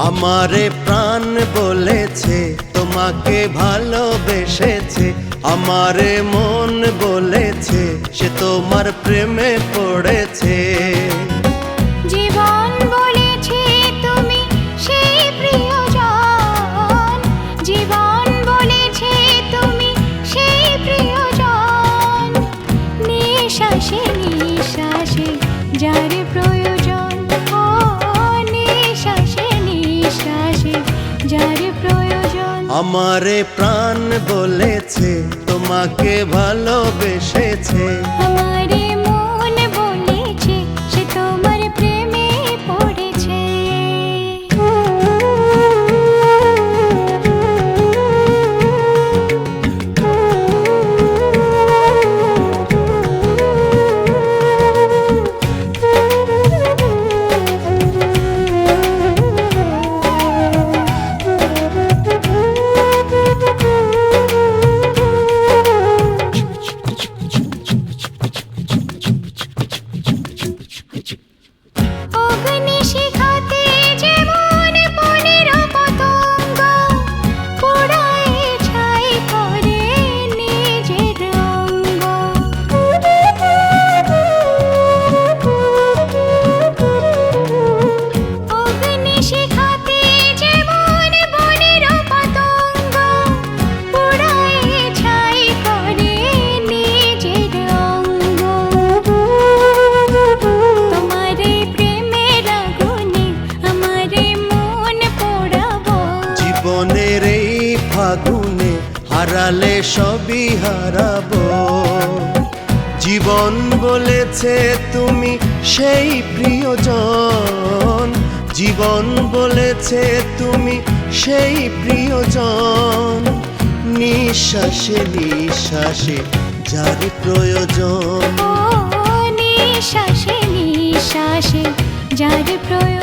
আমারে প্রাণ বলেছে তোমাকে ভালোবেসেছে, আমারে মন বলেছে সে তোমার প্রেমে পড়েছে। জীবন বলেছে তুমি সেই প্রিয়জন, জীবন বলেছে তুমি সেই প্রিয়জন। নিঃশ্বাসে নিঃশ্বাসে যার প্রয়োজন, ও নিঃশ্বাসে নিঃশ্বাসে যার প্রয়োজন। আমারে প্রাণ বলেছে তোমাকে ভালোবেসেছে, আমারে মন বলেছে সে তোমার প্রেমে পড়েছে। অগ্নিশিখাতে যেমন বনের পতঙ্গ পোড়ায় ছাই করে নিজের অঙ্গ, অগ্নিশিখাতে যেমন বনের পতঙ্গ পোড়ায় ছাই করে নিজের অঙ্গ। তোমারে প্রেমের আগুনে আমারে মন পোড়াবো, জীবনের এই ফাগুনে হারালে সবই হারাবো। জীবন বলেছে তুমি সেই প্রিয়জন, জীবন বলেছে তুমি সেই প্রিয়জন। নিঃশ্বাসে নিঃশ্বাসে যার প্রয়োজন, ও নিঃশ্বাসে নিঃশ্বাসে যার প্রয়োজন।